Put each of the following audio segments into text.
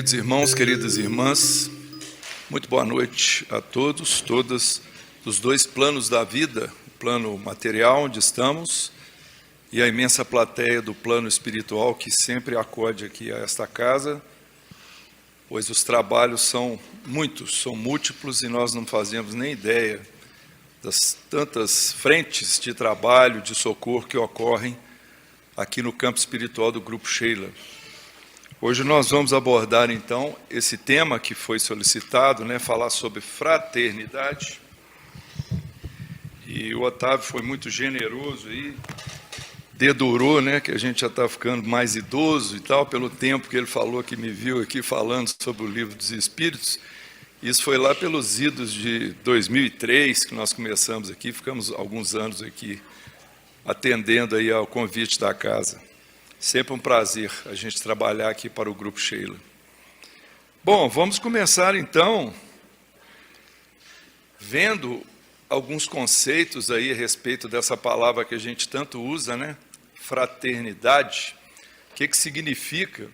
Queridos irmãos, queridas irmãs, muito boa noite a todos, todas, dos dois planos da vida, o plano material, onde estamos, e a imensa plateia do plano espiritual, que sempre acode aqui a esta casa, pois os trabalhos são muitos, são múltiplos, e nós não fazemos nem ideia das tantas frentes de trabalho, de socorro que ocorrem aqui no campo espiritual do Grupo Sheila. Hoje nós vamos abordar, então, esse tema que foi solicitado, falar sobre fraternidade. E o Otávio foi muito generoso aí, dedurou, que a gente já está ficando mais idoso e tal, pelo tempo que ele falou, que me viu aqui falando sobre o Livro dos Espíritos. Isso foi lá pelos idos de 2003, que nós começamos aqui, ficamos alguns anos aqui, atendendo aí ao convite da casa. Sempre um prazer a gente trabalhar aqui para o Grupo Sheila. Bom, vamos começar então vendo alguns conceitos aí a respeito dessa palavra que a gente tanto usa, fraternidade. O que significa?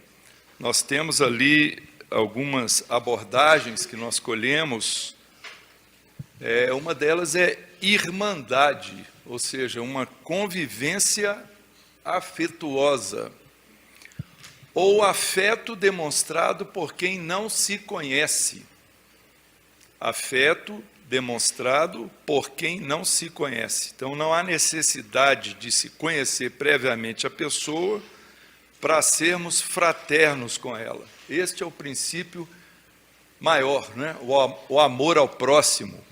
Nós temos ali algumas abordagens que nós colhemos. Uma delas é irmandade, ou seja, uma convivência afetuosa, ou afeto demonstrado por quem não se conhece. Afeto demonstrado por quem não se conhece. Então, não há necessidade de se conhecer previamente a pessoa para sermos fraternos com ela. Este é o princípio maior, o amor ao próximo.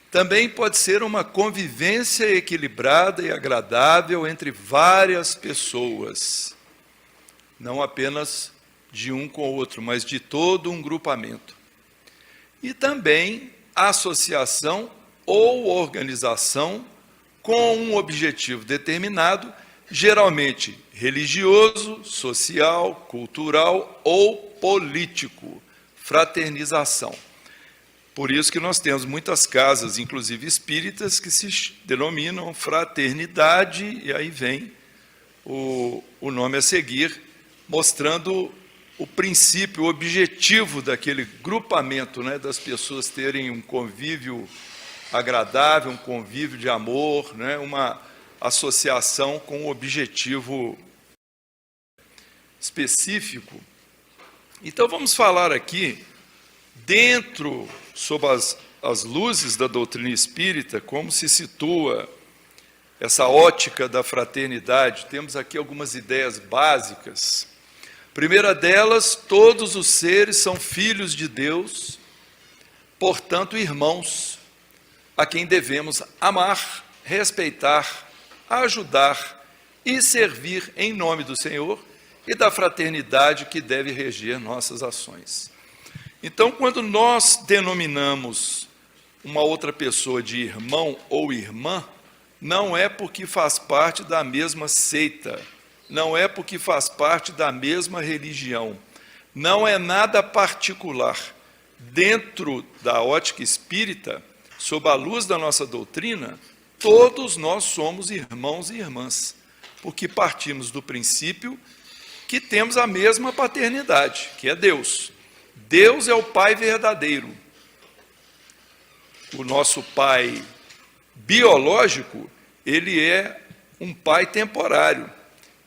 Também pode ser uma convivência equilibrada e agradável entre várias pessoas, não apenas de um com o outro, mas de todo um grupamento. E também associação ou organização com um objetivo determinado, geralmente religioso, social, cultural ou político, fraternização. Por isso que nós temos muitas casas, inclusive espíritas, que se denominam fraternidade, e aí vem o nome a seguir, mostrando o princípio, o objetivo daquele grupamento, das pessoas terem um convívio agradável, um convívio de amor, uma associação com um objetivo específico. Então, vamos falar aqui, dentro, sob as luzes da doutrina espírita, como se situa essa ótica da fraternidade. Temos aqui algumas ideias básicas. Primeira delas, todos os seres são filhos de Deus, portanto, irmãos, a quem devemos amar, respeitar, ajudar e servir em nome do Senhor e da fraternidade que deve reger nossas ações. Então, quando nós denominamos uma outra pessoa de irmão ou irmã, não é porque faz parte da mesma seita, não é porque faz parte da mesma religião, não é nada particular. Dentro da ótica espírita, sob a luz da nossa doutrina, todos nós somos irmãos e irmãs, porque partimos do princípio que temos a mesma paternidade, que é Deus. Deus é o Pai verdadeiro. O nosso Pai biológico, ele é um Pai temporário.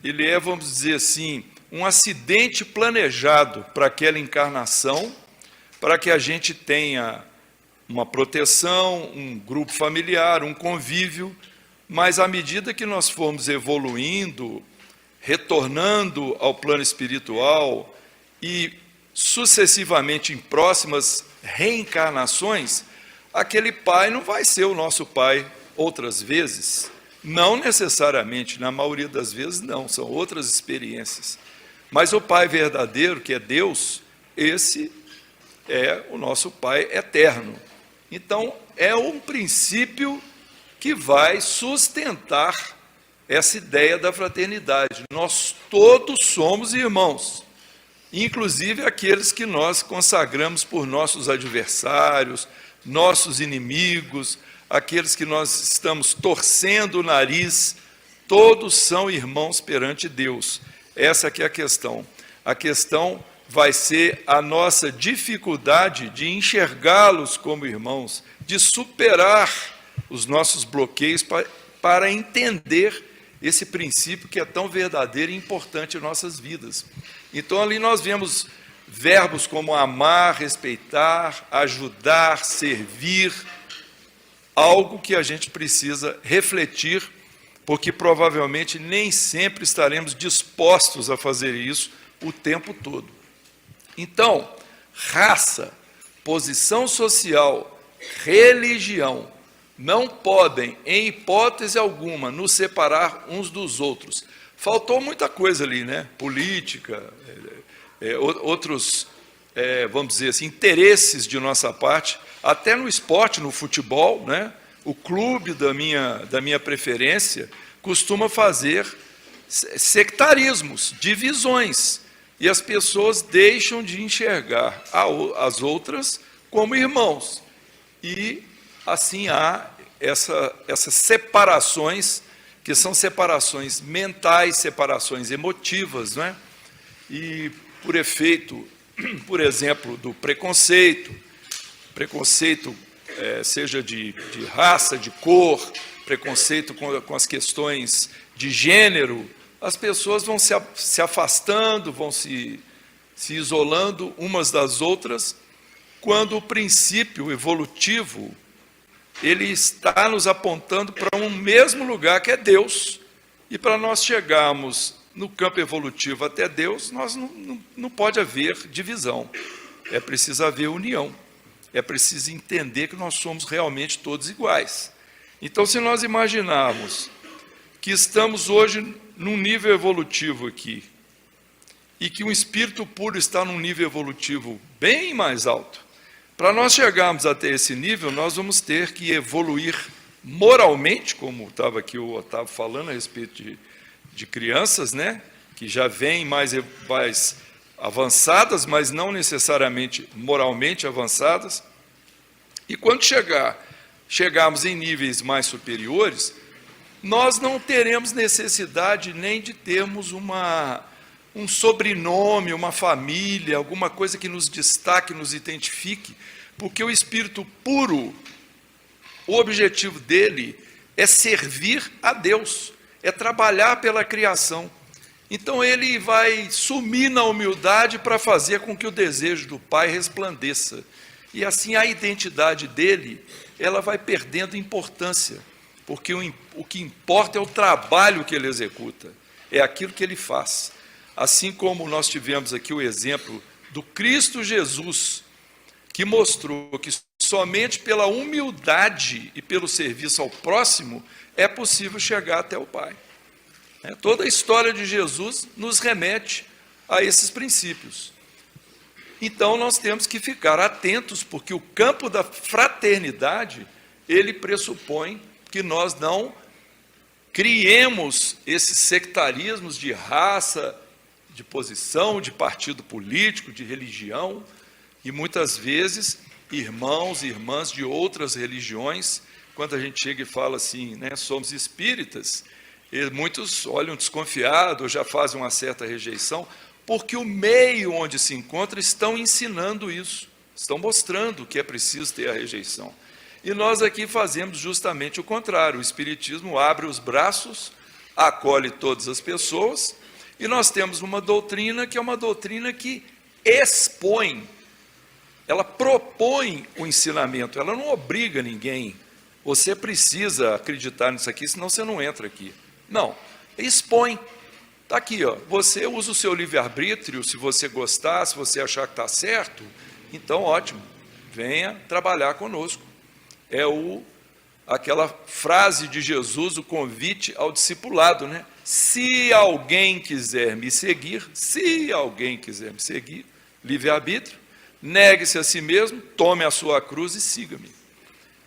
Ele é, vamos dizer assim, um acidente planejado para aquela encarnação, para que a gente tenha uma proteção, um grupo familiar, um convívio, mas à medida que nós formos evoluindo, retornando ao plano espiritual e sucessivamente em próximas reencarnações, aquele pai não vai ser o nosso pai outras vezes, não necessariamente, na maioria das vezes não, são outras experiências, mas o pai verdadeiro, que é Deus, esse é o nosso pai eterno. Então, é um princípio que vai sustentar essa ideia da fraternidade. Nós todos somos irmãos, inclusive aqueles que nós consagramos por nossos adversários, nossos inimigos, aqueles que nós estamos torcendo o nariz, todos são irmãos perante Deus. Essa que é a questão vai ser a nossa dificuldade de enxergá-los como irmãos, de superar os nossos bloqueios para entender esse princípio que é tão verdadeiro e importante em nossas vidas. Então, ali nós vemos verbos como amar, respeitar, ajudar, servir, algo que a gente precisa refletir, porque provavelmente nem sempre estaremos dispostos a fazer isso o tempo todo. Então, raça, posição social, religião, não podem, em hipótese alguma, nos separar uns dos outros. Faltou muita coisa ali, né? Política, outros, vamos dizer assim, interesses de nossa parte, até no esporte, no futebol, né? O clube da minha preferência costuma fazer sectarismos, divisões, e as pessoas deixam de enxergar as outras como irmãos. E assim há essas separações, que são separações mentais, separações emotivas, não é? E por efeito, por exemplo, do preconceito, seja de raça, de cor, preconceito com as questões de gênero, as pessoas vão se afastando, vão se isolando umas das outras, quando o princípio evolutivo, ele está nos apontando para um mesmo lugar, que é Deus. E para nós chegarmos no campo evolutivo até Deus, não pode haver divisão. É preciso haver união. É preciso entender que nós somos realmente todos iguais. Então, se nós imaginarmos que estamos hoje num nível evolutivo aqui, e que um espírito puro está num nível evolutivo bem mais alto, para nós chegarmos até esse nível, nós vamos ter que evoluir moralmente, como estava aqui o Otávio falando a respeito de crianças, né, que já vêm mais avançadas, mas não necessariamente moralmente avançadas. E quando chegarmos em níveis mais superiores, nós não teremos necessidade nem de termos um sobrenome, uma família, alguma coisa que nos destaque, nos identifique, porque o espírito puro, o objetivo dele é servir a Deus, é trabalhar pela criação. Então ele vai sumir na humildade para fazer com que o desejo do Pai resplandeça. E assim a identidade dele, ela vai perdendo importância, porque o que importa é o trabalho que ele executa, é aquilo que ele faz. Assim como nós tivemos aqui o exemplo do Cristo Jesus, que mostrou que somente pela humildade e pelo serviço ao próximo é possível chegar até o Pai. Toda a história de Jesus nos remete a esses princípios. Então, nós temos que ficar atentos, porque o campo da fraternidade, ele pressupõe que nós não criemos esses sectarismos de raça, de posição, de partido político, de religião, e muitas vezes irmãos e irmãs de outras religiões, quando a gente chega e fala assim, né, somos espíritas, e muitos olham desconfiado, ou já fazem uma certa rejeição, porque o meio onde se encontra estão ensinando isso, estão mostrando que é preciso ter a rejeição. E nós aqui fazemos justamente o contrário. O Espiritismo abre os braços, acolhe todas as pessoas, e nós temos uma doutrina que é uma doutrina que expõe, ela propõe o ensinamento, ela não obriga ninguém. Você precisa acreditar nisso aqui, senão você não entra aqui. Não, expõe. Está aqui, ó, você usa o seu livre-arbítrio, se você gostar, se você achar que está certo, então ótimo, venha trabalhar conosco. É aquela frase de Jesus, o convite ao discipulado, né? Se alguém quiser me seguir, livre-arbítrio, negue-se a si mesmo, tome a sua cruz e siga-me.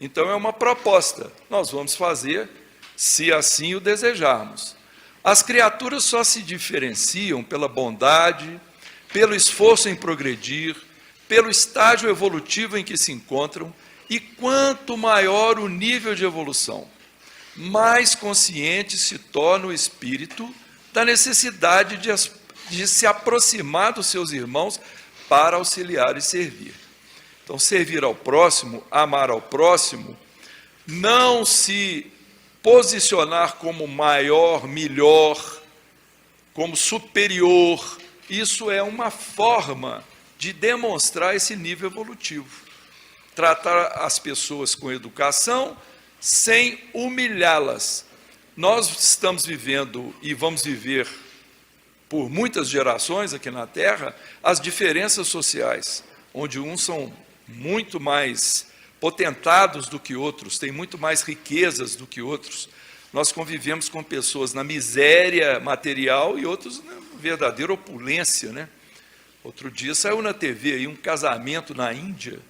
Então é uma proposta, nós vamos fazer, se assim o desejarmos. As criaturas só se diferenciam pela bondade, pelo esforço em progredir, pelo estágio evolutivo em que se encontram, e quanto maior o nível de evolução, mais consciente se torna o espírito da necessidade de se aproximar dos seus irmãos para auxiliar e servir. Então, servir ao próximo, amar ao próximo, não se posicionar como maior, melhor, como superior, isso é uma forma de demonstrar esse nível evolutivo. Tratar as pessoas com educação, sem humilhá-las. Nós estamos vivendo e vamos viver por muitas gerações aqui na Terra as diferenças sociais, onde uns são muito mais potentados do que outros, têm muito mais riquezas do que outros. Nós convivemos com pessoas na miséria material e outros na verdadeira opulência, né? Outro dia saiu na TV aí um casamento na Índia,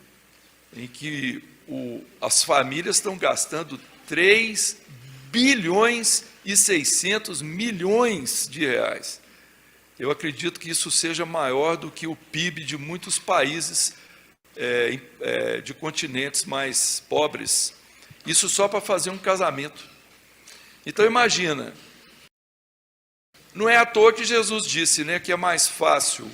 em que as famílias estão gastando 3 bilhões e 600 milhões de reais. Eu acredito que isso seja maior do que o PIB de muitos países de continentes mais pobres. Isso só para fazer um casamento. Então imagina, não é à toa que Jesus disse, né, que é mais fácil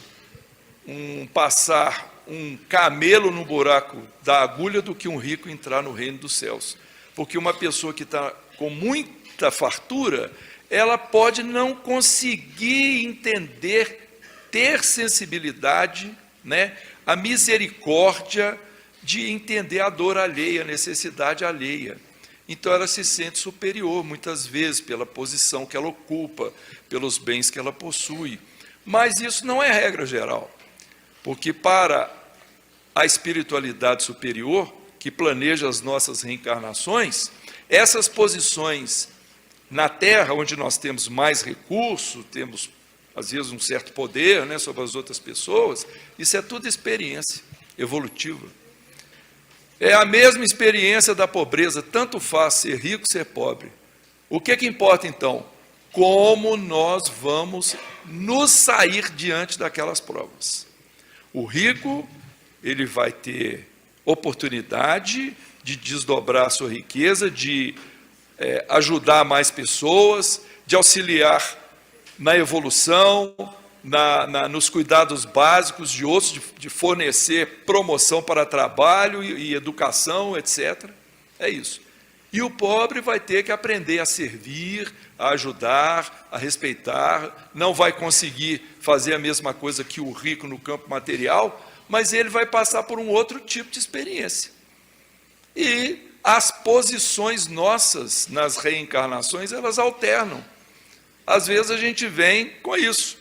passar um camelo no buraco da agulha do que um rico entrar no reino dos céus. Porque uma pessoa que está com muita fartura, ela pode não conseguir entender, ter sensibilidade, né, a misericórdia de entender a dor alheia, a necessidade alheia. Então ela se sente superior, muitas vezes, pela posição que ela ocupa, pelos bens que ela possui. Mas isso não é regra geral, porque para a espiritualidade superior, que planeja as nossas reencarnações, essas posições na Terra, onde nós temos mais recurso, temos, às vezes, um certo poder, né, sobre as outras pessoas, isso é tudo experiência evolutiva. É a mesma experiência da pobreza, tanto faz ser rico, ser pobre. O que importa, então? Como nós vamos nos sair diante daquelas provas. O rico, ele vai ter oportunidade de desdobrar a sua riqueza, de ajudar mais pessoas, de auxiliar na evolução, nos cuidados básicos de outros, de fornecer promoção para trabalho e educação, etc. É isso. E o pobre vai ter que aprender a servir, a ajudar, a respeitar, não vai conseguir fazer a mesma coisa que o rico no campo material, mas ele vai passar por um outro tipo de experiência. E as posições nossas nas reencarnações, elas alternam. Às vezes a gente vem com isso,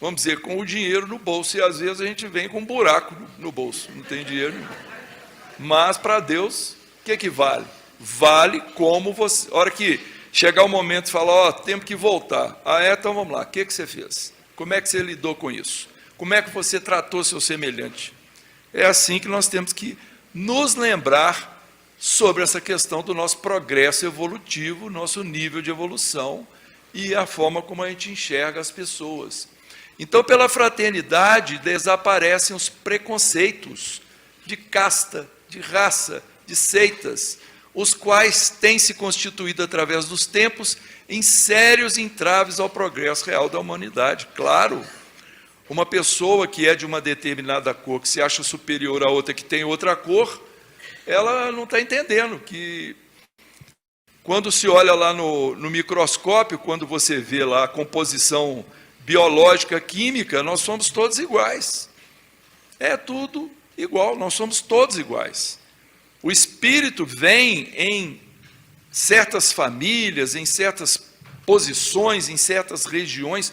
vamos dizer, com o dinheiro no bolso, e às vezes a gente vem com um buraco no bolso, não tem dinheiro nenhum. Mas para Deus, o que vale? Vale como você, a hora que chegar o momento de falar, temos que voltar. Então vamos lá, o que você fez? Como é que você lidou com isso? Como é que você tratou seu semelhante? É assim que nós temos que nos lembrar sobre essa questão do nosso progresso evolutivo, nosso nível de evolução e a forma como a gente enxerga as pessoas. Então, pela fraternidade, desaparecem os preconceitos de casta, de raça, de seitas, os quais têm se constituído através dos tempos em sérios entraves ao progresso real da humanidade. Claro, uma pessoa que é de uma determinada cor, que se acha superior a outra que tem outra cor, ela não está entendendo que, quando se olha lá no microscópio, quando você vê lá a composição biológica, química, nós somos todos iguais. É tudo igual, nós somos todos iguais. O espírito vem em certas famílias, em certas posições, em certas regiões,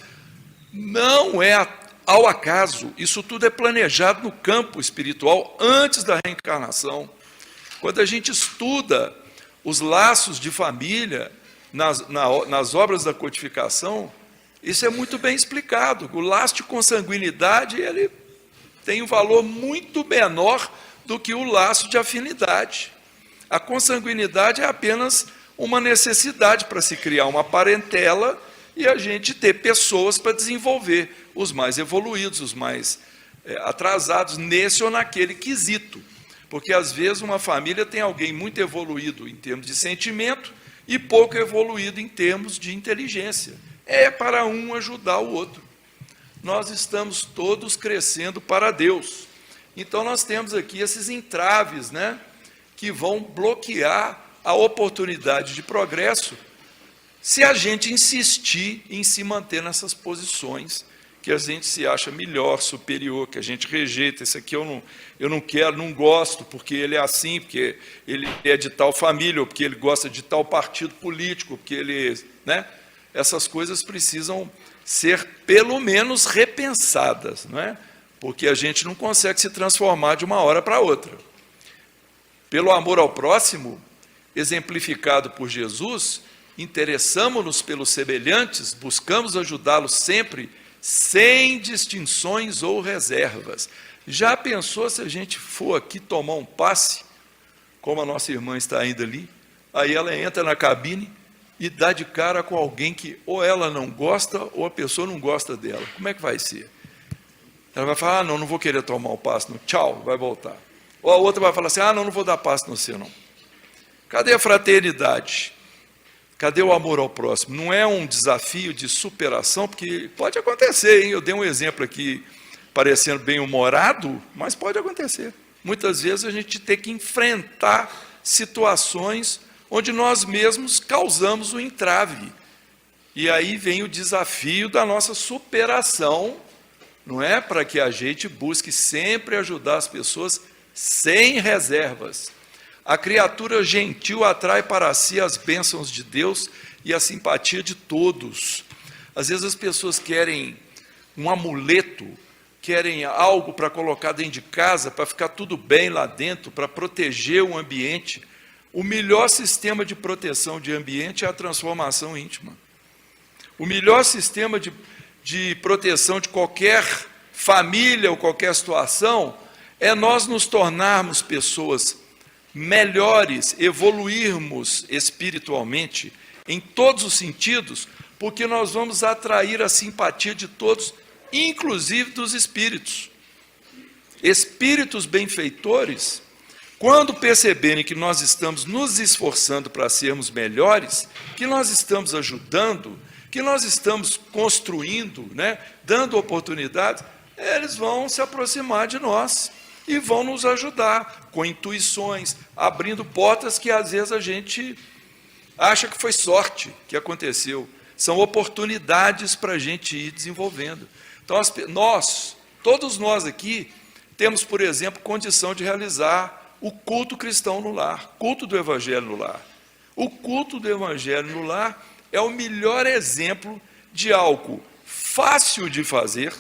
não é ao acaso, isso tudo é planejado no campo espiritual antes da reencarnação. Quando a gente estuda os laços de família nas obras da codificação, isso é muito bem explicado. O laço de consanguinidade, ele tem um valor muito menor do que o laço de afinidade. A consanguinidade é apenas uma necessidade para se criar uma parentela e a gente ter pessoas para desenvolver, os mais evoluídos, os mais atrasados, nesse ou naquele quesito. Porque, às vezes, uma família tem alguém muito evoluído em termos de sentimento e pouco evoluído em termos de inteligência. É para um ajudar o outro. nós estamos todos crescendo para Deus. Então nós temos aqui esses entraves, né, que vão bloquear a oportunidade de progresso se a gente insistir em se manter nessas posições que a gente se acha melhor, superior, que a gente rejeita. Esse aqui eu não quero, não gosto, porque ele é assim, porque ele é de tal família, ou porque ele gosta de tal partido político, porque ele, né? Essas coisas precisam ser, pelo menos, repensadas, não é? Porque a gente não consegue se transformar de uma hora para outra. Pelo amor ao próximo, exemplificado por Jesus, interessamo-nos pelos semelhantes, buscamos ajudá-los sempre, sem distinções ou reservas. Já pensou se a gente for aqui tomar um passe, como a nossa irmã está indo ali, aí ela entra na cabine e dá de cara com alguém que ou ela não gosta ou a pessoa não gosta dela. Como é que vai ser? Ela vai falar, não vou querer tomar o passe, não. Tchau, vai voltar. Ou a outra vai falar assim, não vou dar passe no você, não. Cadê a fraternidade? Cadê o amor ao próximo? Não é um desafio de superação, porque pode acontecer, hein? Eu dei um exemplo aqui, parecendo bem-humorado, mas pode acontecer. Muitas vezes a gente tem que enfrentar situações onde nós mesmos causamos o entrave. E aí vem o desafio da nossa superação, não é? Para que a gente busque sempre ajudar as pessoas sem reservas. A criatura gentil atrai para si as bênçãos de Deus e a simpatia de todos. Às vezes as pessoas querem um amuleto, querem algo para colocar dentro de casa, para ficar tudo bem lá dentro, para proteger o ambiente. O melhor sistema de proteção de ambiente é a transformação íntima. O melhor sistema de proteção de qualquer família ou qualquer situação é nós nos tornarmos pessoas melhores, evoluirmos espiritualmente, em todos os sentidos, porque nós vamos atrair a simpatia de todos, inclusive dos espíritos. Espíritos benfeitores, quando perceberem que nós estamos nos esforçando para sermos melhores, que nós estamos ajudando, que nós estamos construindo, né, dando oportunidades, eles vão se aproximar de nós e vão nos ajudar com intuições, abrindo portas que às vezes a gente acha que foi sorte que aconteceu. São oportunidades para a gente ir desenvolvendo. Então, todos nós aqui, temos, por exemplo, condição de realizar o culto cristão no lar, culto do Evangelho no lar. O culto do Evangelho no lar é o melhor exemplo de algo fácil de fazer,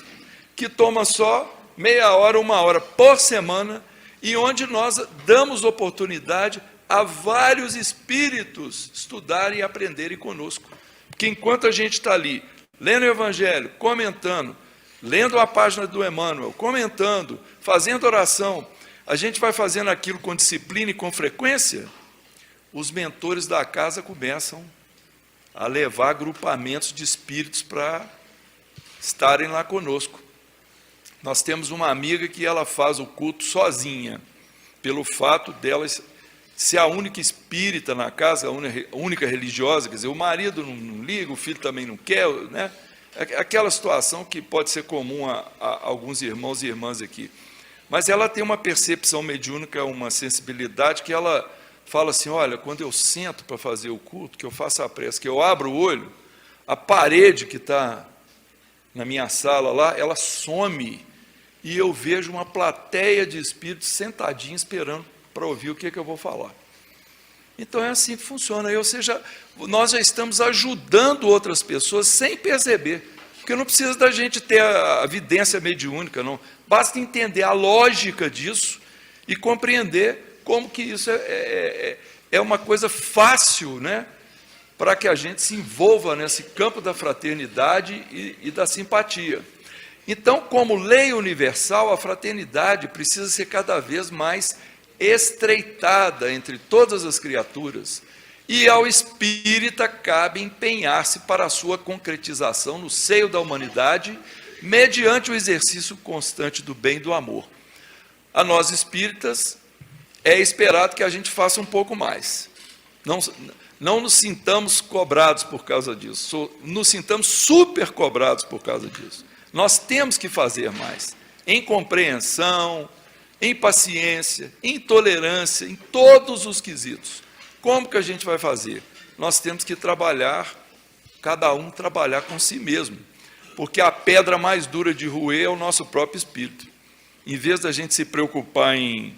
que toma só meia hora, uma hora por semana, e onde nós damos oportunidade a vários espíritos estudarem e aprenderem conosco. Porque enquanto a gente está ali, lendo o Evangelho, comentando, lendo a página do Emmanuel, comentando, fazendo oração, a gente vai fazendo aquilo com disciplina e com frequência, os mentores da casa começam a levar agrupamentos de espíritos para estarem lá conosco. Nós temos uma amiga que ela faz o culto sozinha, pelo fato dela ser a única espírita na casa, a única religiosa, quer dizer, o marido não liga, o filho também não quer, né? Aquela situação que pode ser comum a alguns irmãos e irmãs aqui. Mas ela tem uma percepção mediúnica, uma sensibilidade, que ela fala assim, olha, quando eu sento para fazer o culto, que eu faço a prece, que eu abro o olho, a parede que está na minha sala lá, ela some, e eu vejo uma plateia de espíritos sentadinhos esperando para ouvir o que eu vou falar. Então é assim que funciona, ou seja, nós já estamos ajudando outras pessoas sem perceber, porque não precisa da gente ter a vidência mediúnica, não. Basta entender a lógica disso e compreender como que isso é uma coisa fácil, né, para que a gente se envolva nesse campo da fraternidade e da simpatia. Então, como lei universal, a fraternidade precisa ser cada vez mais estreitada entre todas as criaturas, e ao espírita cabe empenhar-se para a sua concretização no seio da humanidade, mediante o exercício constante do bem e do amor. A nós espíritas é esperado que a gente faça um pouco mais. Não nos sintamos cobrados por causa disso, nos sintamos super cobrados por causa disso. Nós temos que fazer mais, em compreensão, em paciência, em tolerância, em todos os quesitos. Como que a gente vai fazer? Nós temos que trabalhar, cada um trabalhar com si mesmo, porque a pedra mais dura de roer é o nosso próprio espírito. Em vez da gente se preocupar em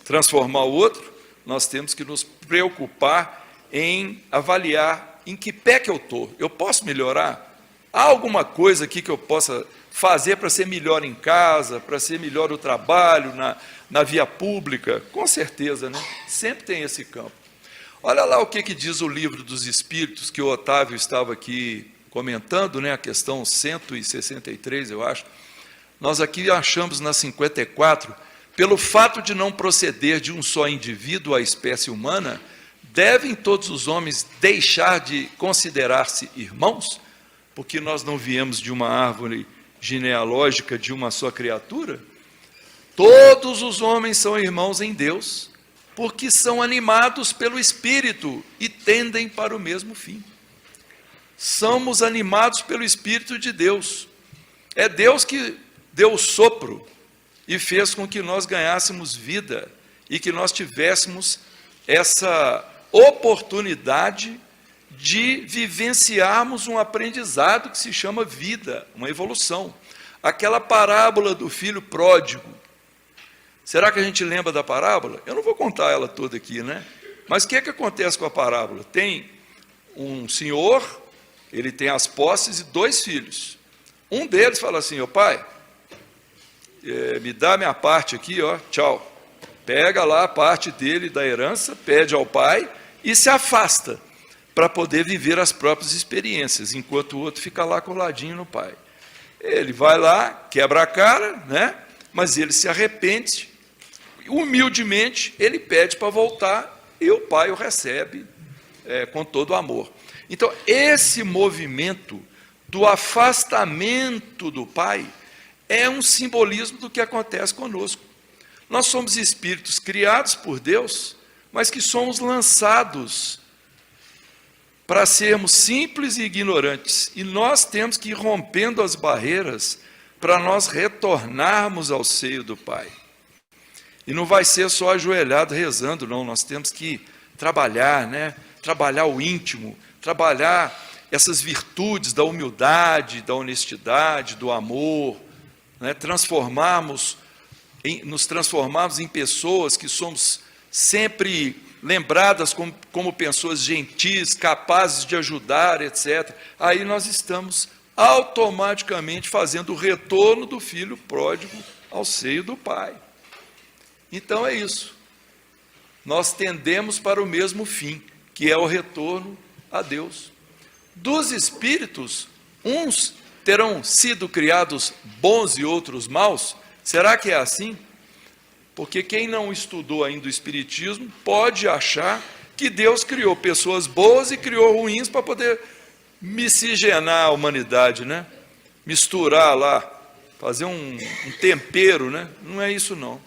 transformar o outro, nós temos que nos preocupar em avaliar em que pé que eu estou. Eu posso melhorar? Há alguma coisa aqui que eu possa fazer para ser melhor em casa, para ser melhor no trabalho, na via pública? Com certeza, né? Sempre tem esse campo. Olha lá o que diz o Livro dos Espíritos, que o Otávio estava aqui comentando, né? A questão 163, eu acho. Nós aqui achamos na 54, pelo fato de não proceder de um só indivíduo à espécie humana, devem todos os homens deixar de considerar-se irmãos? Porque nós não viemos de uma árvore genealógica de uma só criatura? Todos os homens são irmãos em Deus, porque são animados pelo Espírito e tendem para o mesmo fim. Somos animados pelo Espírito de Deus. É Deus que deu o sopro e fez com que nós ganhássemos vida e que nós tivéssemos essa oportunidade de vivenciarmos um aprendizado que se chama vida, uma evolução. Aquela parábola do filho pródigo. Será que a gente lembra da parábola? Eu não vou contar ela toda aqui, né? Mas o que acontece com a parábola? Tem um senhor, ele tem as posses e 2 filhos. Um deles fala assim: ô pai, me dá minha parte aqui, ó, tchau. Pega lá a parte dele da herança, pede ao pai e se afasta, para poder viver as próprias experiências, enquanto o outro fica lá coladinho no pai. Ele vai lá, quebra a cara, né? Mas ele se arrepende, humildemente, ele pede para voltar, e o pai o recebe com todo amor. Então, esse movimento do afastamento do pai é um simbolismo do que acontece conosco. Nós somos espíritos criados por Deus, mas que somos lançados para sermos simples e ignorantes. E nós temos que ir rompendo as barreiras para nós retornarmos ao seio do Pai. E não vai ser só ajoelhado rezando, não. Nós temos que trabalhar, né? Trabalhar o íntimo, trabalhar essas virtudes da humildade, da honestidade, do amor, né? Nos transformarmos em pessoas que somos sempre lembradas como pessoas gentis, capazes de ajudar, etc. Aí nós estamos automaticamente fazendo o retorno do filho pródigo ao seio do pai. Então é isso. Nós tendemos para o mesmo fim, que é o retorno a Deus. Dos espíritos, uns terão sido criados bons e outros maus? Será que é assim? Porque quem não estudou ainda o Espiritismo pode achar que Deus criou pessoas boas e criou ruins para poder miscigenar a humanidade, né? Misturar lá, fazer um tempero, né? Não é isso, não.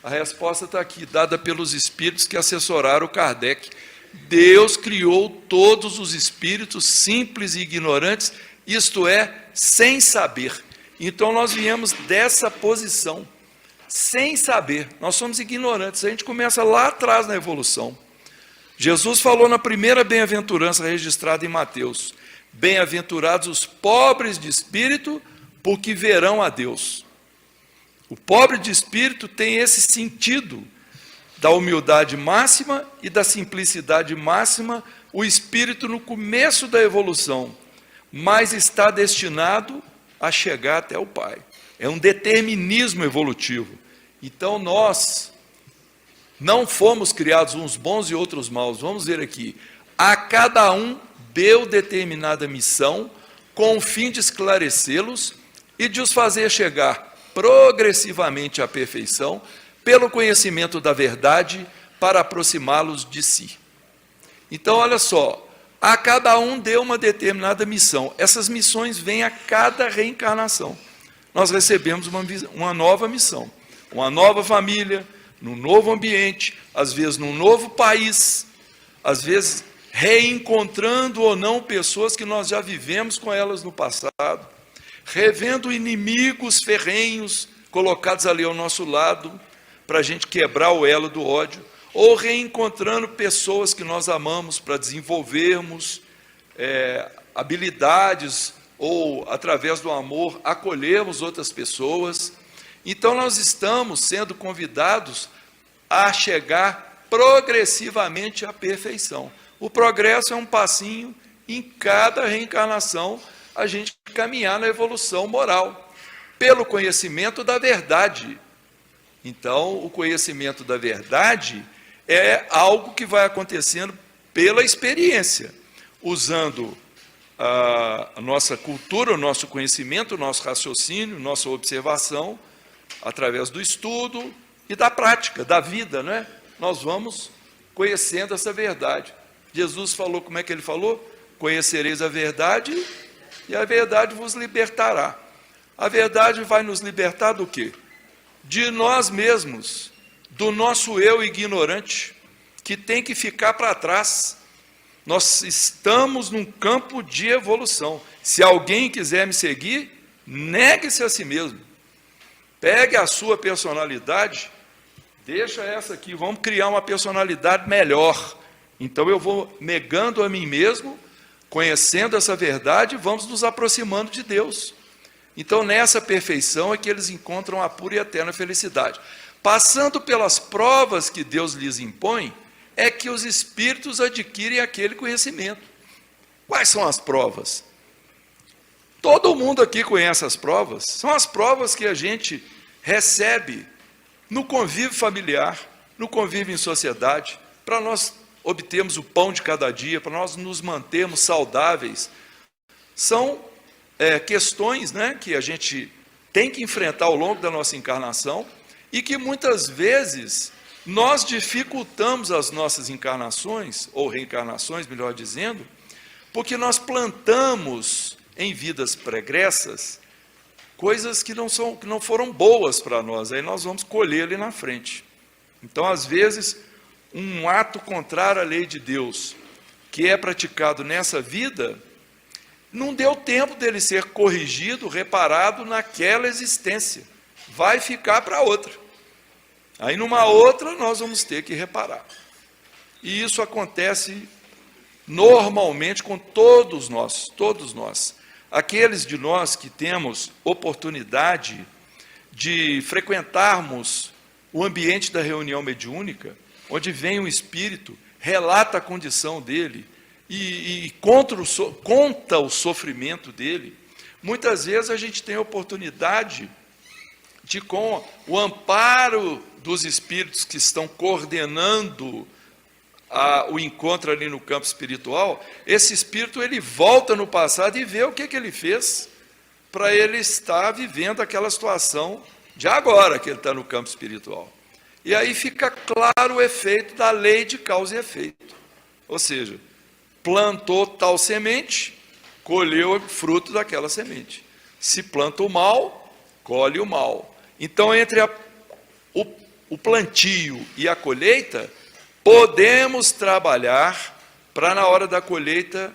A resposta está aqui, dada pelos espíritos que assessoraram Kardec. Deus criou todos os espíritos simples e ignorantes, isto é, sem saber. Então nós viemos dessa posição, sem saber. Nós somos ignorantes. A gente começa lá atrás na evolução. Jesus falou na primeira bem-aventurança registrada em Mateus: bem-aventurados os pobres de espírito, porque verão a Deus. O pobre de espírito tem esse sentido da humildade máxima e da simplicidade máxima, o espírito no começo da evolução, mas está destinado a chegar até o Pai. É um determinismo evolutivo. Então nós não fomos criados uns bons e outros maus. Vamos ver aqui. A cada um deu determinada missão com o fim de esclarecê-los e de os fazer chegar progressivamente à perfeição pelo conhecimento da verdade para aproximá-los de si. Então, olha só, a cada um deu uma determinada missão. Essas missões vêm a cada reencarnação. Nós recebemos uma nova missão, uma nova família, num novo ambiente, às vezes num novo país, às vezes reencontrando ou não pessoas que nós já vivemos com elas no passado. revendo inimigos ferrenhos colocados ali ao nosso lado, para a gente quebrar o elo do ódio, ou reencontrando pessoas que nós amamos para desenvolvermos habilidades, ou através do amor acolhermos outras pessoas. Então nós estamos sendo convidados a chegar progressivamente à perfeição. O progresso é um passinho em cada reencarnação, a gente caminhar na evolução moral, pelo conhecimento da verdade. Então, o conhecimento da verdade é algo que vai acontecendo pela experiência, usando a nossa cultura, o nosso conhecimento, o nosso raciocínio, nossa observação, através do estudo e da prática, da vida, não é? Nós vamos conhecendo essa verdade. Jesus falou, como é que ele falou? Conhecereis a verdade e a verdade vos libertará. A verdade vai nos libertar do quê? De nós mesmos, do nosso eu ignorante, que tem que ficar para trás. Nós estamos num campo de evolução. Se alguém quiser me seguir, negue-se a si mesmo. Pegue a sua personalidade, deixa essa aqui, vamos criar uma personalidade melhor. Então eu vou negando a mim mesmo, conhecendo essa verdade, vamos nos aproximando de Deus. Então nessa perfeição é que eles encontram a pura e eterna felicidade. Passando pelas provas que Deus lhes impõe, é que os espíritos adquirem aquele conhecimento. Quais são as provas? Todo mundo aqui conhece as provas. São as provas que a gente recebe no convívio familiar, no convívio em sociedade, para nós obtermos o pão de cada dia, para nós nos mantermos saudáveis. São questões, né, que a gente tem que enfrentar ao longo da nossa encarnação e que muitas vezes nós dificultamos as nossas encarnações, ou reencarnações, melhor dizendo, porque nós plantamos em vidas pregressas coisas que não foram boas para nós, aí nós vamos colher ali na frente. Então, às vezes, um ato contrário à lei de Deus, que é praticado nessa vida, não deu tempo dele ser corrigido, reparado naquela existência, vai ficar para outra. Aí numa outra nós vamos ter que reparar. E isso acontece normalmente com todos nós, todos nós. Aqueles de nós que temos oportunidade de frequentarmos o ambiente da reunião mediúnica, onde vem um espírito, relata a condição dele e conta o sofrimento dele, muitas vezes a gente tem a oportunidade de, com o amparo dos espíritos que estão coordenando o encontro ali no campo espiritual, esse espírito ele volta no passado e vê o que ele fez para ele estar vivendo aquela situação de agora que ele está no campo espiritual. E aí fica claro o efeito da lei de causa e efeito. Ou seja, plantou tal semente, colheu o fruto daquela semente. Se planta o mal, colhe o mal. Então, entre o plantio e a colheita, podemos trabalhar para, na hora da colheita,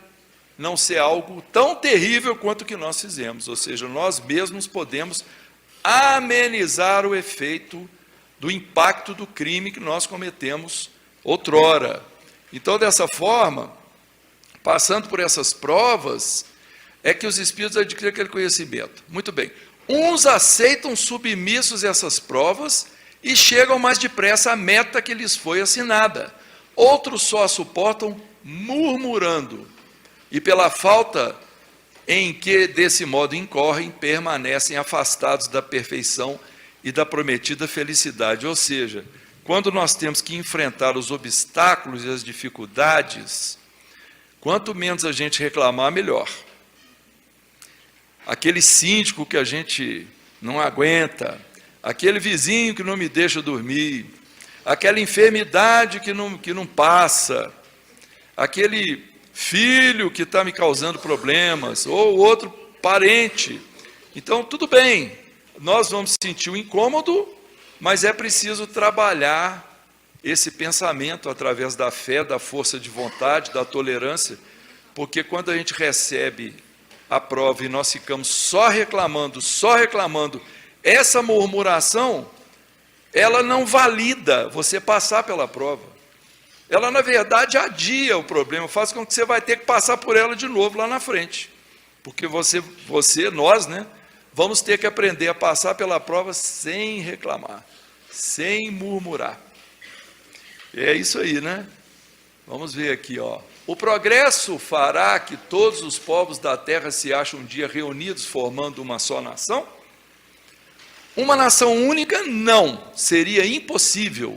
não ser algo tão terrível quanto o que nós fizemos. Ou seja, nós mesmos podemos amenizar o efeito do impacto do crime que nós cometemos outrora. Então, dessa forma, passando por essas provas, é que os espíritos adquirem aquele conhecimento. Muito bem. Uns aceitam submissos essas provas e chegam mais depressa à meta que lhes foi assinada. Outros só a suportam murmurando, e pela falta em que desse modo incorrem, permanecem afastados da perfeição e da prometida felicidade. Ou seja, quando nós temos que enfrentar os obstáculos e as dificuldades, quanto menos a gente reclamar, melhor. Aquele síndico que a gente não aguenta, aquele vizinho que não me deixa dormir, aquela enfermidade que não passa, aquele filho que está me causando problemas, ou outro parente. Então, tudo bem, nós vamos sentir o incômodo, mas é preciso trabalhar esse pensamento através da fé, da força de vontade, da tolerância, porque quando a gente recebe a prova e nós ficamos só reclamando, essa murmuração, ela não valida você passar pela prova. Ela, na verdade, adia o problema, faz com que você vai ter que passar por ela de novo lá na frente. Porque nós, né, vamos ter que aprender a passar pela prova sem reclamar, sem murmurar. É isso aí, né? Vamos ver aqui, ó. O progresso fará que todos os povos da terra se achem um dia reunidos, formando uma só nação? Uma nação única, não, seria impossível,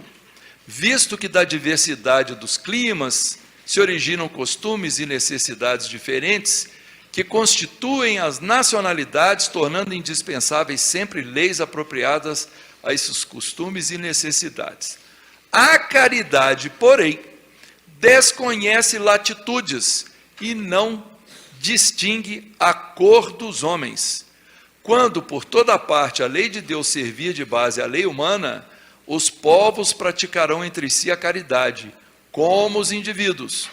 visto que da diversidade dos climas se originam costumes e necessidades diferentes, que constituem as nacionalidades, tornando indispensáveis sempre leis apropriadas a esses costumes e necessidades. A caridade, porém, desconhece latitudes e não distingue a cor dos homens. Quando, por toda parte, a lei de Deus servir de base à lei humana, os povos praticarão entre si a caridade, como os indivíduos.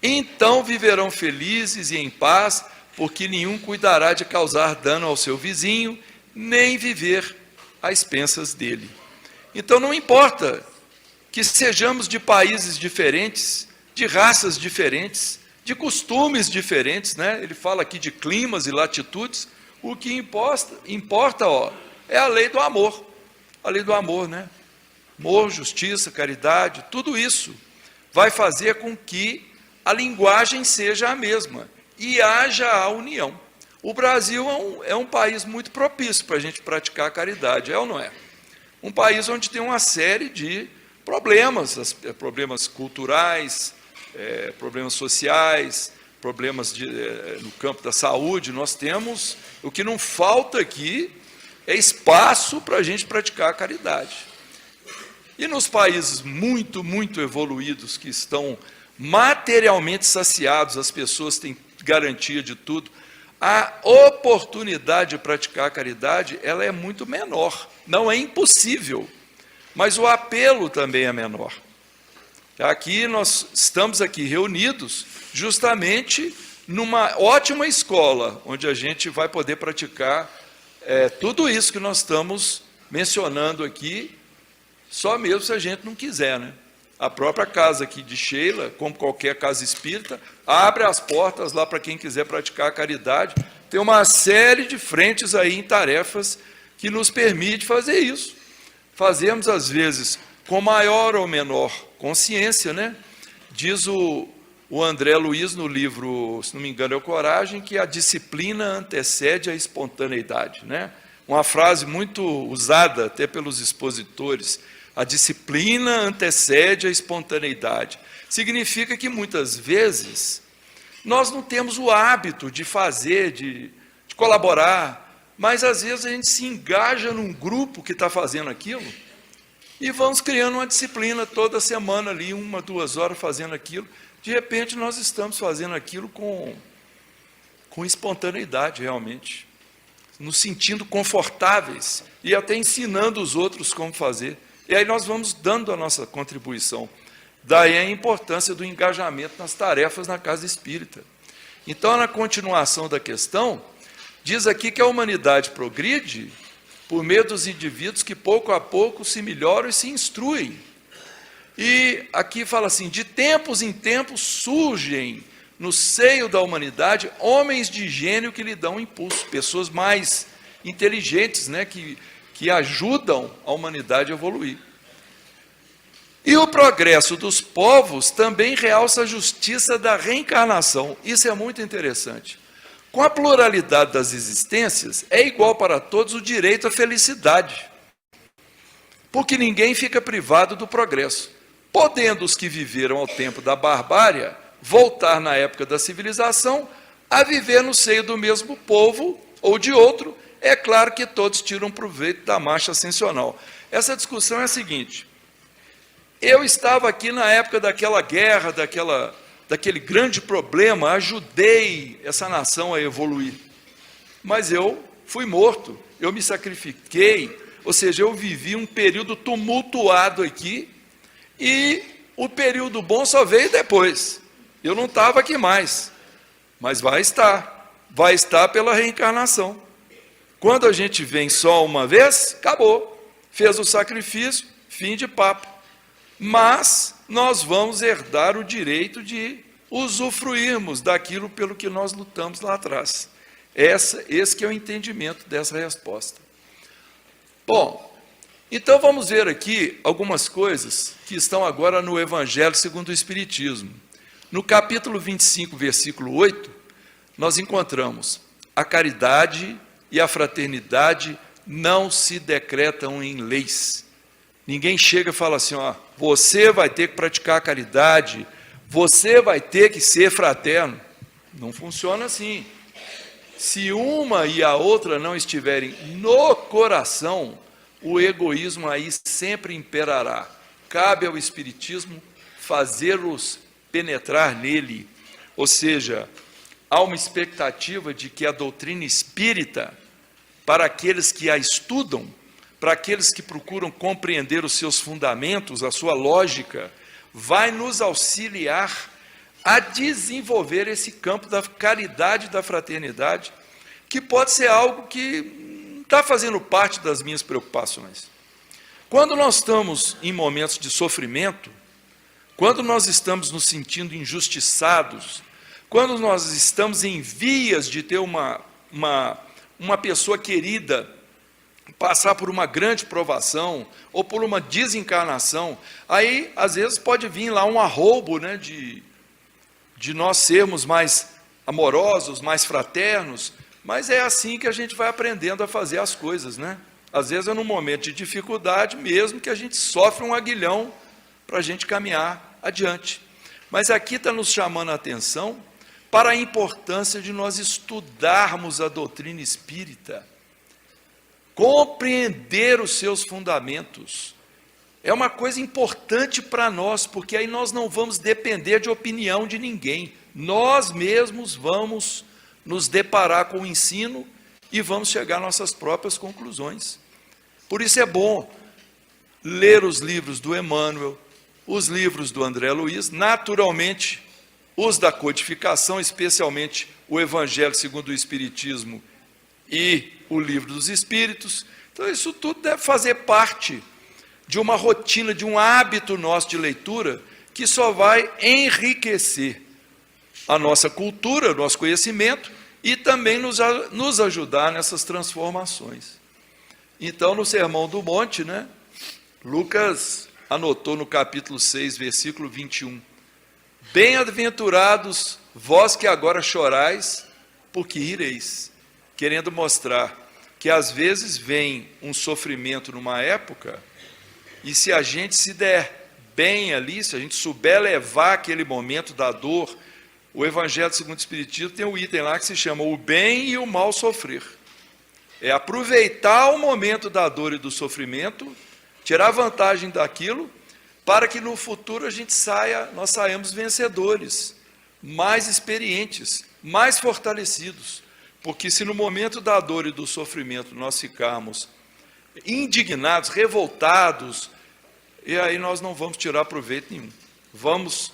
Então viverão felizes e em paz, porque nenhum cuidará de causar dano ao seu vizinho, nem viver às expensas dele. Então não importa que sejamos de países diferentes, de raças diferentes, de costumes diferentes, né? Ele fala aqui de climas e latitudes. O que importa, ó, é a lei do amor. A lei do amor, né? Amor, justiça, caridade, tudo isso vai fazer com que a linguagem seja a mesma e haja a união. O Brasil é um país muito propício para a gente praticar a caridade, é ou não é? Um país onde tem uma série de problemas, problemas culturais, problemas sociais, problemas no campo da saúde. Nós temos, o que não falta aqui é espaço para a gente praticar a caridade. E nos países muito, muito evoluídos, que estão materialmente saciados, as pessoas têm garantia de tudo, a oportunidade de praticar a caridade, ela é muito menor. Não é impossível, mas o apelo também é menor. Aqui nós estamos aqui reunidos justamente numa ótima escola, onde a gente vai poder praticar tudo isso que nós estamos mencionando aqui, só mesmo se a gente não quiser, né? A própria casa aqui de Sheila, como qualquer casa espírita, abre as portas lá para quem quiser praticar a caridade. Tem uma série de frentes aí em tarefas que nos permite fazer isso. Fazemos, às vezes, com maior ou menor consciência, né? Diz o André Luiz no livro, se não me engano, é o Coragem, que a disciplina antecede a espontaneidade, né? Uma frase muito usada até pelos expositores. A disciplina antecede a espontaneidade. Significa que, muitas vezes, nós não temos o hábito de fazer, de colaborar, mas, às vezes, a gente se engaja num grupo que está fazendo aquilo e vamos criando uma disciplina toda semana ali, 1, 2 horas fazendo aquilo. De repente, nós estamos fazendo aquilo com espontaneidade, realmente, nos sentindo confortáveis e até ensinando os outros como fazer. E aí nós vamos dando a nossa contribuição. Daí a importância do engajamento nas tarefas na casa espírita. Então, na continuação da questão, diz aqui que a humanidade progride por meio dos indivíduos que pouco a pouco se melhoram e se instruem. E aqui fala assim, de tempos em tempos surgem no seio da humanidade homens de gênio que lhe dão impulso, pessoas mais inteligentes, né, que ajudam a humanidade a evoluir. E o progresso dos povos também realça a justiça da reencarnação. Isso é muito interessante. Com a pluralidade das existências, é igual para todos o direito à felicidade, porque ninguém fica privado do progresso. Podendo os que viveram ao tempo da barbárie voltar na época da civilização a viver no seio do mesmo povo ou de outro, é claro que todos tiram proveito da marcha ascensional. Essa discussão é a seguinte: eu estava aqui na época daquela guerra, daquele grande problema, ajudei essa nação a evoluir, mas eu fui morto, eu me sacrifiquei, ou seja, eu vivi um período tumultuado aqui, e o período bom só veio depois. Eu não estava aqui mais, mas vai estar. vai estar pela reencarnação. Quando a gente vem só uma vez, acabou. Fez o sacrifício, fim de papo. Mas nós vamos herdar o direito de usufruirmos daquilo pelo que nós lutamos lá atrás. Esse que é o entendimento dessa resposta. Bom, então vamos ver aqui algumas coisas que estão agora no Evangelho segundo o Espiritismo. No capítulo 25, versículo 8, nós encontramos: a caridade e a fraternidade não se decretam em leis. Ninguém chega e fala assim, ó, você vai ter que praticar a caridade, você vai ter que ser fraterno. Não funciona assim. Se uma e a outra não estiverem no coração, o egoísmo aí sempre imperará. Cabe ao Espiritismo fazê-los penetrar nele. Ou seja, há uma expectativa de que a doutrina espírita, para aqueles que a estudam, para aqueles que procuram compreender os seus fundamentos, a sua lógica, vai nos auxiliar a desenvolver esse campo da caridade e da fraternidade, que pode ser algo que está fazendo parte das minhas preocupações. Quando nós estamos em momentos de sofrimento, quando nós estamos nos sentindo injustiçados, quando nós estamos em vias de ter uma pessoa querida passar por uma grande provação ou por uma desencarnação, aí às vezes pode vir lá um arroubo, né, de nós sermos mais amorosos, mais fraternos, mas é assim que a gente vai aprendendo a fazer as coisas, né? Às vezes é num momento de dificuldade mesmo que a gente sofre um aguilhão para a gente caminhar adiante. Mas aqui está nos chamando a atenção para a importância de nós estudarmos a doutrina espírita, compreender os seus fundamentos. É uma coisa importante para nós, porque aí nós não vamos depender de opinião de ninguém. Nós mesmos vamos nos deparar com o ensino e vamos chegar às nossas próprias conclusões. Por isso é bom ler os livros do Emmanuel, os livros do André Luiz, naturalmente os da codificação, especialmente o Evangelho segundo o Espiritismo e o Livro dos Espíritos. Então isso tudo deve fazer parte de uma rotina, de um hábito nosso de leitura, que só vai enriquecer a nossa cultura, o nosso conhecimento, e também nos ajudar nessas transformações. Então, no Sermão do Monte, né, Lucas anotou no capítulo 6, versículo 21, bem-aventurados vós que agora chorais, porque ireis, querendo mostrar que às vezes vem um sofrimento numa época, e se a gente se der bem ali, se a gente souber levar aquele momento da dor, o Evangelho segundo o Espiritismo tem um item lá que se chama o bem e o mal sofrer. É aproveitar o momento da dor e do sofrimento, tirar vantagem daquilo, para que no futuro nós saímos vencedores, mais experientes, mais fortalecidos. Porque se no momento da dor e do sofrimento nós ficarmos indignados, revoltados, e aí nós não vamos tirar proveito nenhum. Vamos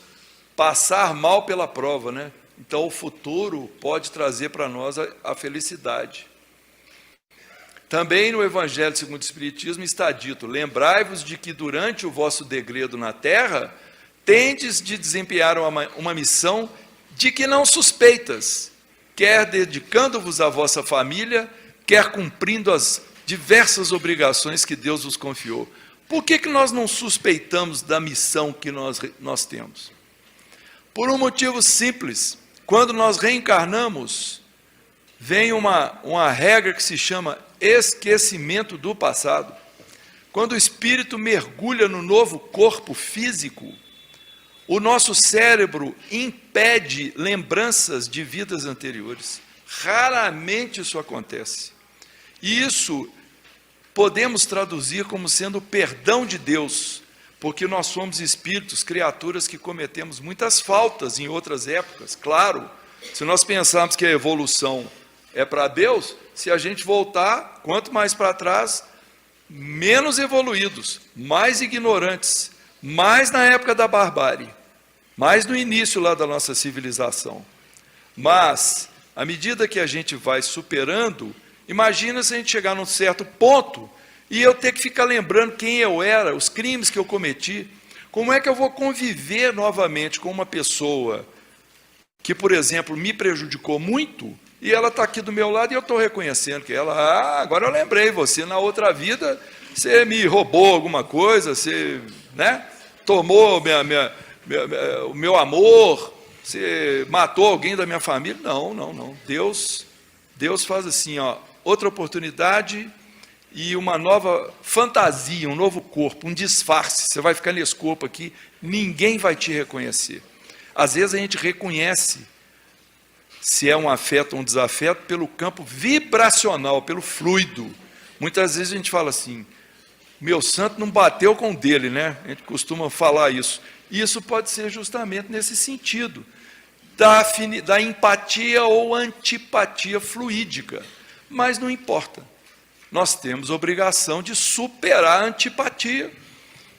passar mal pela prova, né? Então o futuro pode trazer para nós a felicidade. Também no Evangelho segundo o Espiritismo está dito, lembrai-vos de que durante o vosso degredo na terra, tendes de desempenhar uma missão de que não suspeitas, quer dedicando-vos à vossa família, quer cumprindo as diversas obrigações que Deus vos confiou. Por que nós não suspeitamos da missão que nós temos? Por um motivo simples. Quando nós reencarnamos, vem uma regra que se chama esquecimento do passado. Quando o espírito mergulha no novo corpo físico, o nosso cérebro impede lembranças de vidas anteriores. Raramente isso acontece. E isso podemos traduzir como sendo o perdão de Deus, porque nós somos espíritos, criaturas que cometemos muitas faltas em outras épocas. Claro, se nós pensarmos que a evolução é para Deus, se a gente voltar, quanto mais para trás, menos evoluídos, mais ignorantes, mais na época da barbárie, mais no início lá da nossa civilização. Mas À medida que a gente vai superando, imagina se a gente chegar num certo ponto e eu ter que ficar lembrando quem eu era, os crimes que eu cometi. Como é que eu vou conviver novamente com uma pessoa que, por exemplo, me prejudicou muito, e ela está aqui do meu lado e eu estou reconhecendo que ela, agora eu lembrei, você na outra vida, você me roubou alguma coisa, você, né, tomou o meu amor, você matou alguém da minha família. Não. Deus faz assim, ó, outra oportunidade e uma nova fantasia, um novo corpo, um disfarce. Você vai ficar nesse corpo aqui, ninguém vai te reconhecer. Às vezes a gente reconhece se é um afeto ou um desafeto pelo campo vibracional, pelo fluido. Muitas vezes a gente fala assim, meu santo não bateu com o dele, né? A gente costuma falar isso. Isso pode ser justamente nesse sentido, da empatia ou antipatia fluídica. Mas não importa. Nós temos obrigação de superar a antipatia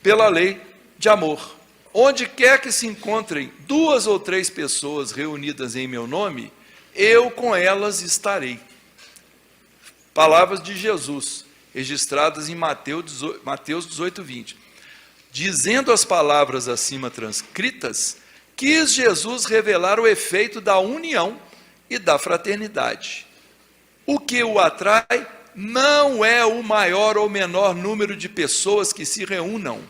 pela lei de amor. Onde quer que se encontrem 2 ou 3 pessoas reunidas em meu nome, eu com elas estarei. Palavras de Jesus, registradas em Mateus 18, 20. Dizendo as palavras acima transcritas, quis Jesus revelar o efeito da união e da fraternidade. O que o atrai não é o maior ou menor número de pessoas que se reúnam,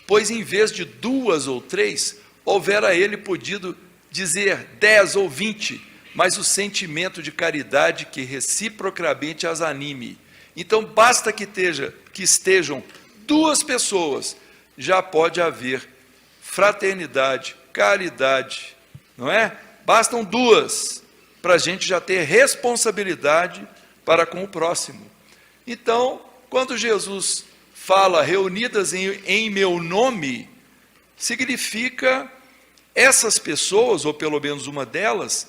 pois em vez de 2 ou 3, houvera ele podido dizer 10 ou 20, mas o sentimento de caridade que reciprocamente as anime. Então, basta que estejam 2 pessoas, já pode haver fraternidade, caridade, não é? Bastam 2 para a gente já ter responsabilidade para com o próximo. Então, quando Jesus fala reunidas em meu nome, significa essas pessoas, ou pelo menos uma delas,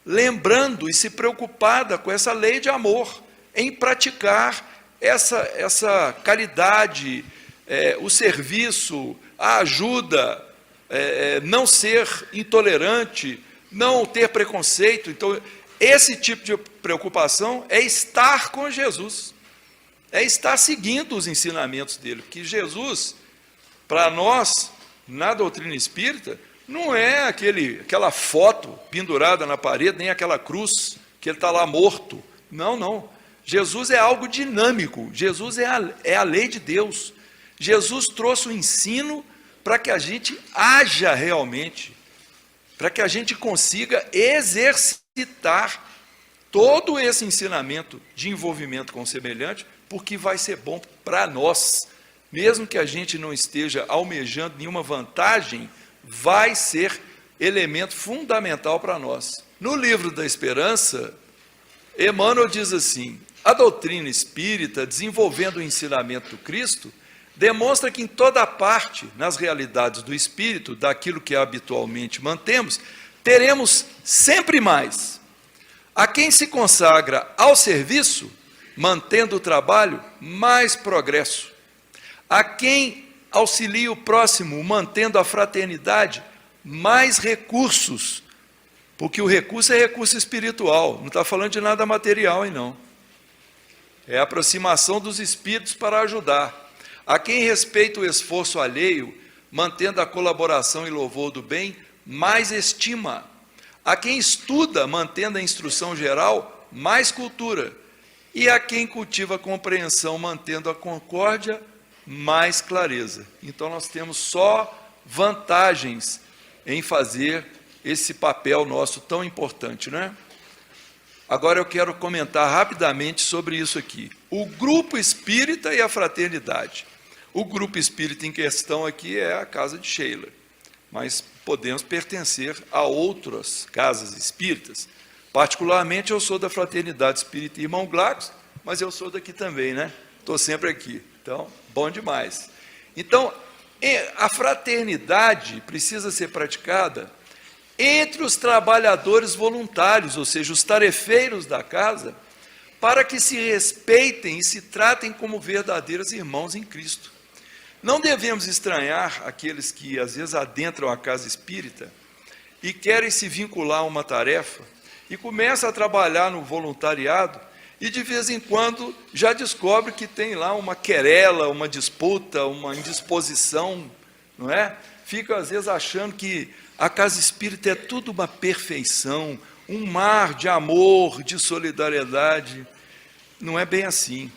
lembrando e se preocupada com essa lei de amor, em praticar essa caridade, o serviço, a ajuda, não ser intolerante, não ter preconceito. Então, esse tipo de preocupação é estar com Jesus, é estar seguindo os ensinamentos dele, porque Jesus, para nós, na doutrina espírita, não é aquela foto pendurada na parede, nem aquela cruz, que ele está lá morto. Não. Jesus é algo dinâmico, Jesus é a lei de Deus. Jesus trouxe o ensino para que a gente haja realmente, para que a gente consiga exercitar todo esse ensinamento de envolvimento com o semelhante, porque vai ser bom para nós, mesmo que a gente não esteja almejando nenhuma vantagem, vai ser elemento fundamental para nós. No livro da Esperança, Emmanuel diz assim, a doutrina espírita, desenvolvendo o ensinamento do Cristo, demonstra que em toda parte, nas realidades do espírito, daquilo que habitualmente mantemos, teremos sempre mais. A quem se consagra ao serviço, mantendo o trabalho, mais progresso. A quem auxilia o próximo, mantendo a fraternidade, mais recursos, porque o recurso é recurso espiritual, não está falando de nada material, hein, não. É a aproximação dos espíritos para ajudar. A quem respeita o esforço alheio, mantendo a colaboração e louvor do bem, mais estima. A quem estuda, mantendo a instrução geral, mais cultura. E a quem cultiva a compreensão, mantendo a concórdia, mais clareza. Então nós temos só vantagens em fazer esse papel nosso tão importante, não é? Agora eu quero comentar rapidamente sobre isso aqui. O grupo espírita e a fraternidade. O grupo espírita em questão aqui é a casa de Sheila, mas podemos pertencer a outras casas espíritas. Particularmente eu sou da Fraternidade Espírita Irmão Glacos, mas eu sou daqui também, né? Estou sempre aqui. Então, bom demais. Então, a fraternidade precisa ser praticada entre os trabalhadores voluntários, ou seja, os tarefeiros da casa, para que se respeitem e se tratem como verdadeiros irmãos em Cristo. Não devemos estranhar aqueles que às vezes adentram a casa espírita e querem se vincular a uma tarefa e começa a trabalhar no voluntariado, e de vez em quando já descobre que tem lá uma querela, uma disputa, uma indisposição, não é? Fica às vezes achando que a casa espírita é tudo uma perfeição, um mar de amor, de solidariedade. Não é bem assim.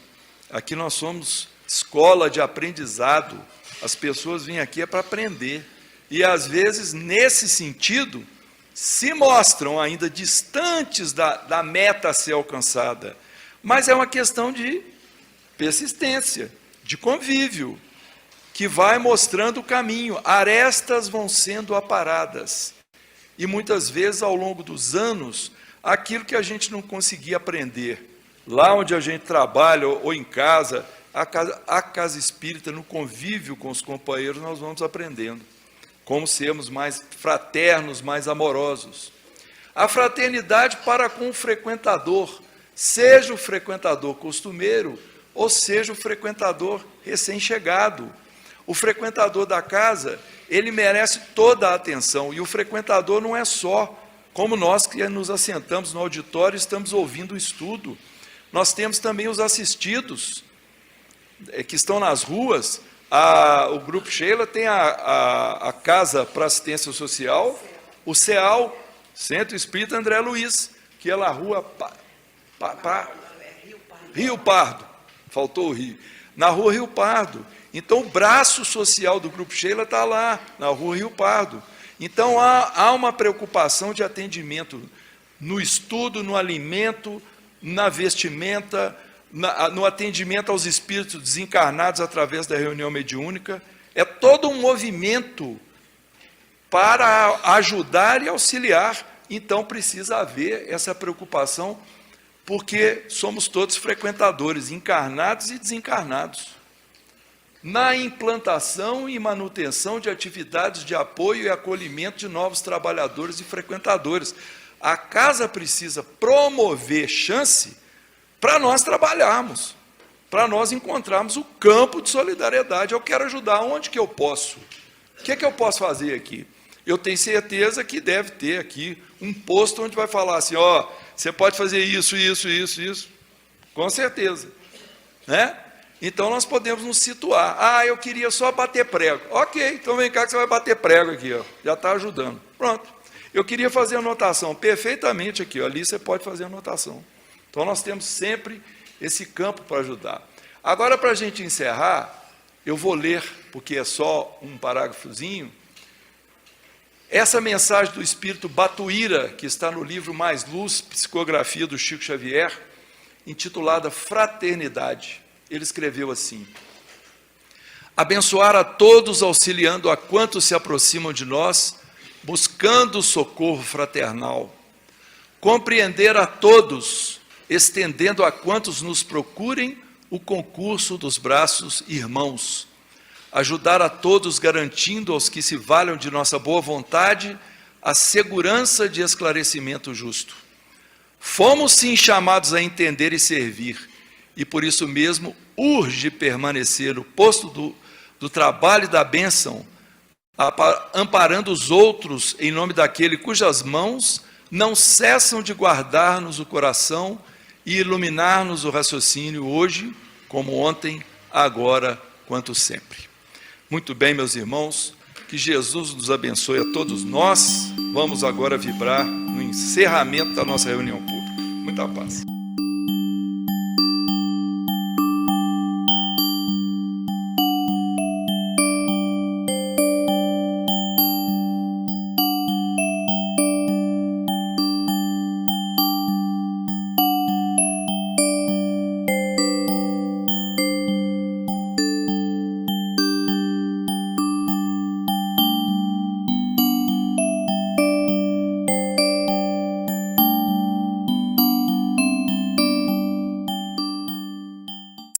Aqui nós somos escola de aprendizado. As pessoas vêm aqui para aprender. E às vezes, nesse sentido, se mostram ainda distantes da meta a ser alcançada. Mas é uma questão de persistência, de convívio, que vai mostrando o caminho. Arestas vão sendo aparadas. E muitas vezes, ao longo dos anos, aquilo que a gente não conseguia aprender, lá onde a gente trabalha ou em casa, a casa espírita, no convívio com os companheiros, nós vamos aprendendo como sermos mais fraternos, mais amorosos. A fraternidade para com o frequentador, seja o frequentador costumeiro ou seja o frequentador recém-chegado. O frequentador da casa, ele merece toda a atenção, e o frequentador não é só como nós que nos assentamos no auditório e estamos ouvindo o estudo. Nós temos também os assistidos, que estão nas ruas. O Grupo Sheila tem a Casa para Assistência Social, o CEAL, Centro Espírita André Luiz, que é na rua Rio Pardo, faltou o Rio, na rua Rio Pardo. Então, o braço social do Grupo Sheila está lá, na rua Rio Pardo. Então, há uma preocupação de atendimento no estudo, no alimento, na vestimenta, no atendimento aos espíritos desencarnados através da reunião mediúnica. É todo um movimento para ajudar e auxiliar. Então, precisa haver essa preocupação, porque somos todos frequentadores, encarnados e desencarnados. Na implantação e manutenção de atividades de apoio e acolhimento de novos trabalhadores e frequentadores. A casa precisa promover chance para nós trabalharmos, para nós encontrarmos o campo de solidariedade. Eu quero ajudar onde que eu posso. O que é que eu posso fazer aqui? Eu tenho certeza que deve ter aqui um posto onde vai falar assim, ó, você pode fazer isso, isso, isso, isso. Com certeza. Né? Então, nós podemos nos situar. Ah, eu queria só bater prego. Ok, então vem cá que você vai bater prego aqui, ó. Já está ajudando. Pronto. Eu queria fazer anotação. Perfeitamente aqui, ó. Ali você pode fazer anotação. Então, nós temos sempre esse campo para ajudar. Agora, para a gente encerrar, eu vou ler, porque é só um parágrafozinho, essa mensagem do Espírito Batuíra, que está no livro Mais Luz, Psicografia do Chico Xavier, intitulada Fraternidade. Ele escreveu assim: abençoar a todos, auxiliando a quantos se aproximam de nós, buscando o socorro fraternal. Compreender a todos, estendendo a quantos nos procurem o concurso dos braços irmãos. Ajudar a todos, garantindo aos que se valham de nossa boa vontade a segurança de esclarecimento justo. Fomos sim chamados a entender e servir, e por isso mesmo urge permanecer no posto do trabalho e da bênção, amparando os outros em nome daquele cujas mãos não cessam de guardar-nos o coração e iluminar-nos o raciocínio hoje, como ontem, agora, quanto sempre. Muito bem, meus irmãos, que Jesus nos abençoe a todos nós. Vamos agora vibrar no encerramento da nossa reunião pública. Muita paz.